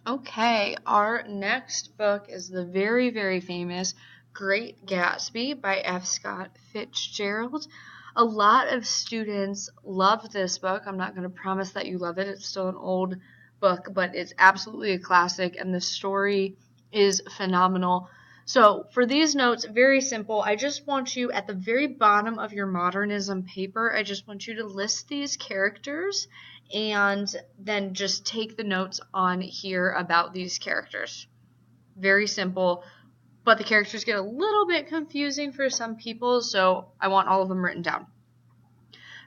Okay, our next book is the very, very famous Great Gatsby by F. Scott Fitzgerald. A lot of students love this book. I'm not going to promise that you love it. It's still an old book, but it's absolutely a classic, and the story is phenomenal. So for these notes, very simple. I just want you at the very bottom of your modernism paper, I just want you to list these characters and then just take the notes on here about these characters. Very simple, but the characters get a little bit confusing for some people, so I want all of them written down.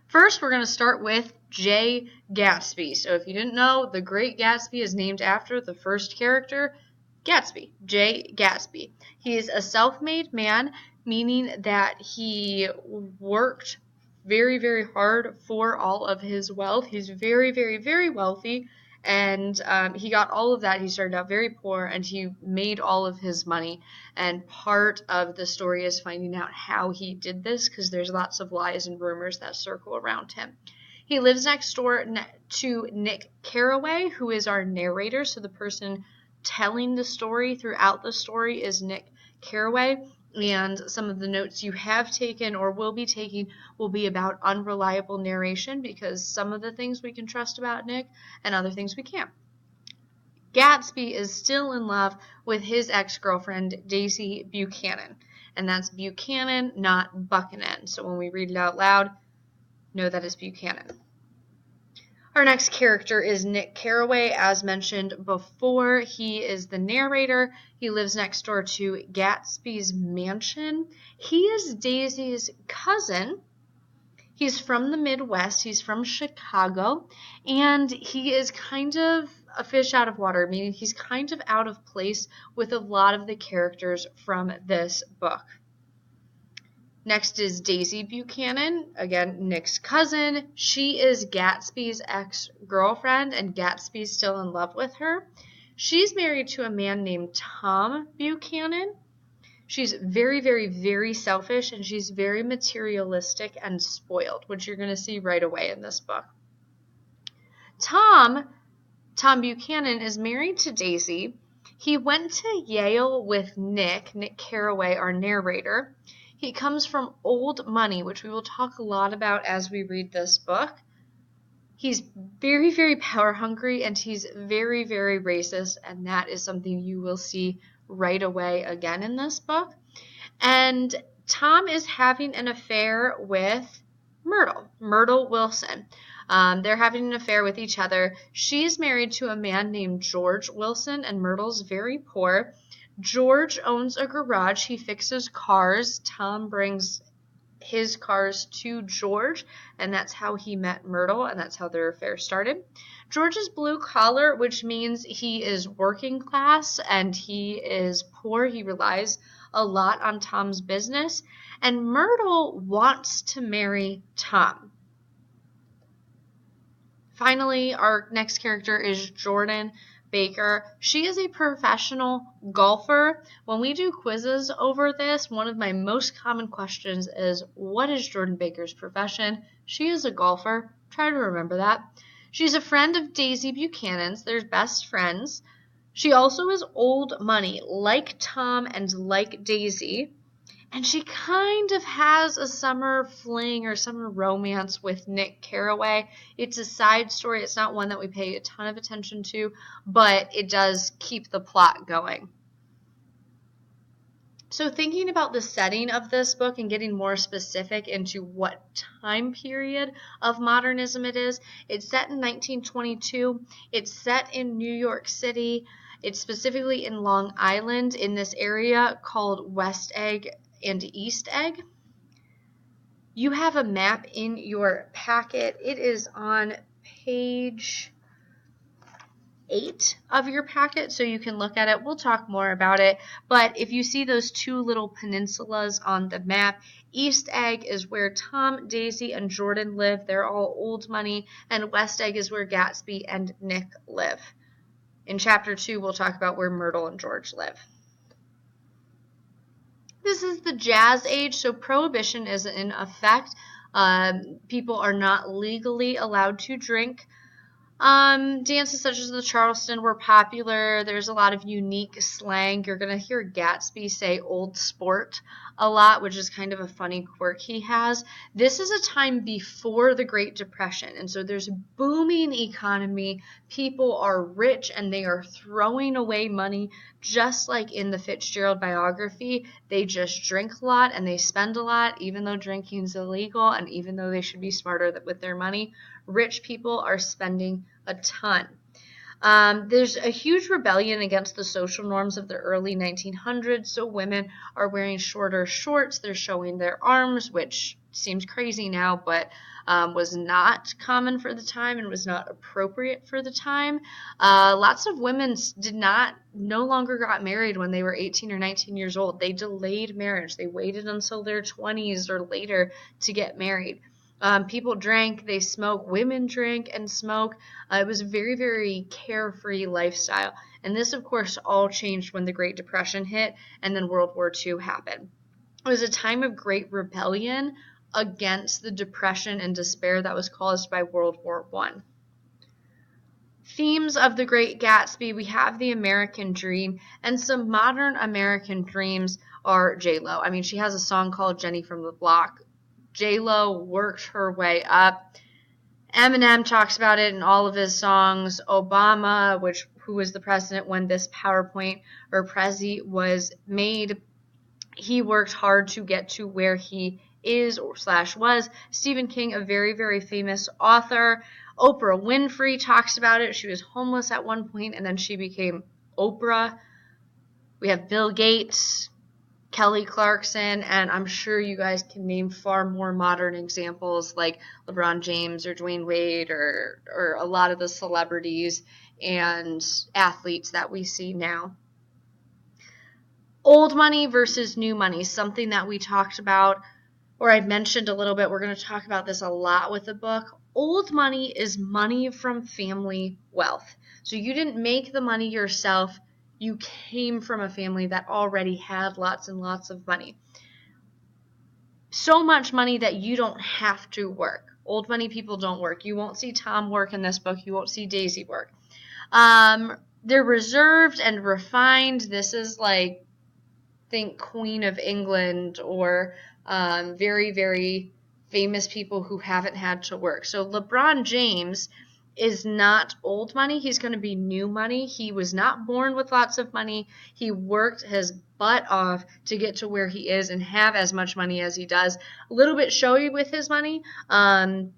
First, we're going to start with J. Gatsby. So if you didn't know, the Great Gatsby is named after the first character, Gatsby, J. Gatsby. He is a self-made man, meaning that he worked very, very hard for all of his wealth. He's very, very, very wealthy, and he got all of that. He started out very poor, and he made all of his money. And part of the story is finding out how he did this, because there's lots of lies and rumors that circle around him. He lives next door to Nick Carraway, who is our narrator, so the person telling the story throughout the story is Nick Carraway, and some of the notes you have taken or will be taking will be about unreliable narration, because some of the things we can trust about Nick and other things we can't. Gatsby is still in love with his ex-girlfriend, Daisy Buchanan, and that's Buchanan, not Buchanan. So when we read it out loud, know that it's Buchanan. Our next character is Nick Carraway, as mentioned before. He is the narrator. He lives next door to Gatsby's mansion. He is Daisy's cousin. He's from the Midwest. He's from Chicago, and he is kind of a fish out of water, meaning he's kind of out of place with a lot of the characters from this book. Next is Daisy Buchanan, again, Nick's cousin. She is Gatsby's ex-girlfriend, and Gatsby's still in love with her. She's married to a man named Tom Buchanan. She's very, very, very selfish, and she's very materialistic and spoiled, which you're going to see right away in this book. Tom Buchanan is married to Daisy. He went to Yale with Nick Carraway, our narrator. He comes from old money, which we will talk a lot about as we read this book. He's very, very power hungry, and he's very, very racist, and that is something you will see right away again in this book. And Tom is having an affair with Myrtle Wilson. They're having an affair with each other. She's married to a man named George Wilson, and Myrtle's very poor. George owns a garage. He fixes cars. Tom brings his cars to George, and that's how he met Myrtle, and that's how their affair started. George is blue collar, which means he is working class and he is poor. He relies a lot on Tom's business, and Myrtle wants to marry Tom. Finally, our next character is Jordan Baker. She is a professional golfer. When we do quizzes over this, one of my most common questions is, what is Jordan Baker's profession? She is a golfer. Try to remember that. She's a friend of Daisy Buchanan's. They're best friends. She also is old money, like Tom and like Daisy. And she kind of has a summer fling or summer romance with Nick Carraway. It's a side story. It's not one that we pay a ton of attention to, but it does keep the plot going. So thinking about the setting of this book and getting more specific into what time period of modernism it is, it's set in 1922. It's set in New York City. It's specifically in Long Island in this area called West Egg and East Egg. You have a map in your packet. It is on page 8 of your packet, so you can look at it. We'll talk more about it, but if you see those two little peninsulas on the map, East Egg is where Tom, Daisy, and Jordan live. They're all old money, and West Egg is where Gatsby and Nick live. In chapter 2, we'll talk about where Myrtle and George live. This is the Jazz Age, so Prohibition is in effect. People are not legally allowed to drink Dances such as the Charleston were popular. There's a lot of unique slang. You're going to hear Gatsby say old sport a lot, which is kind of a funny quirk he has. This is a time before the Great Depression, and so there's a booming economy. People are rich and they are throwing away money, just like in the Fitzgerald biography. They just drink a lot and they spend a lot, even though drinking is illegal and even though they should be smarter with their money. Rich people are spending a ton. There's a huge rebellion against the social norms of the early 1900s. So women are wearing shorter shorts. They're showing their arms, which seems crazy now, but was not common for the time and was not appropriate for the time. Lots of women no longer got married when they were 18 or 19 years old. They delayed marriage. They waited until their 20s or later to get married. People drank, they smoked, women drink and smoke. It was a very, very carefree lifestyle. And this, of course, all changed when the Great Depression hit and then World War II happened. It was a time of great rebellion against the depression and despair that was caused by World War I. Themes of The Great Gatsby, we have the American dream, and some modern American dreams are J-Lo. I mean, she has a song called Jenny from the Block. J-Lo worked her way up. Eminem talks about it in all of his songs. Obama, who was the president when this PowerPoint or Prezi was made, he worked hard to get to where he is or / was. Stephen King, a very, very famous author. Oprah Winfrey talks about it. She was homeless at one point and then she became Oprah. We have Bill Gates, Kelly Clarkson, and I'm sure you guys can name far more modern examples like LeBron James or Dwayne Wade or a lot of the celebrities and athletes that we see now. Old money versus new money, something that we talked about or I mentioned a little bit. We're going to talk about this a lot with the book. Old money is money from family wealth. So you didn't make the money yourself. You came from a family that already had lots and lots of money. So much money that you don't have to work. Old money people don't work. You won't see Tom work in this book. You won't see Daisy work. They're reserved and refined. This is like, think Queen of England or very, very famous people who haven't had to work. So LeBron James is not old money. He's going to be new money. He was not born with lots of money. He worked his butt off to get to where he is and have as much money as he does. A little bit showy with his money. And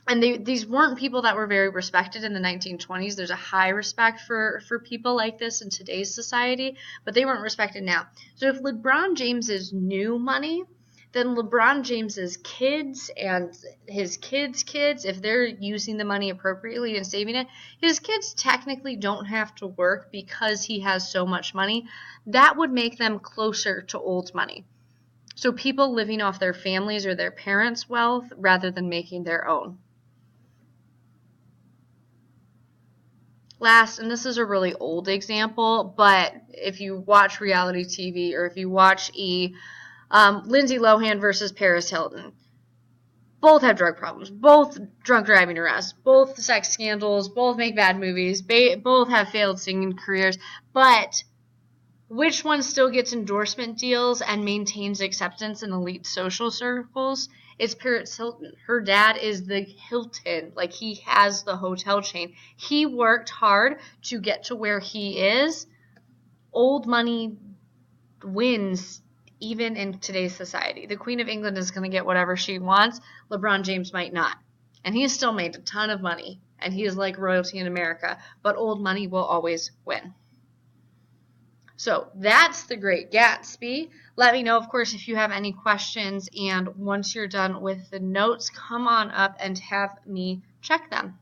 these weren't people that were very respected in the 1920s. There's a high respect for people like this in today's society, but they weren't respected now. So if LeBron James is new money, then LeBron James's kids and his kids' kids, if they're using the money appropriately and saving it, his kids technically don't have to work because he has so much money. That would make them closer to old money. So people living off their families or their parents' wealth rather than making their own. Last, and this is a really old example, but if you watch reality TV or if you watch Lindsay Lohan versus Paris Hilton, both have drug problems, both drunk driving arrests, both sex scandals, both make bad movies, both have failed singing careers, but which one still gets endorsement deals and maintains acceptance in elite social circles? It's Paris Hilton. Her dad is the Hilton. Like, he has the hotel chain. He worked hard to get to where he is. Old money wins even in today's society. The Queen of England is going to get whatever she wants. LeBron James might not. And he's still made a ton of money. And he is like royalty in America. But old money will always win. So that's The Great Gatsby. Let me know, of course, if you have any questions. And once you're done with the notes, come on up and have me check them.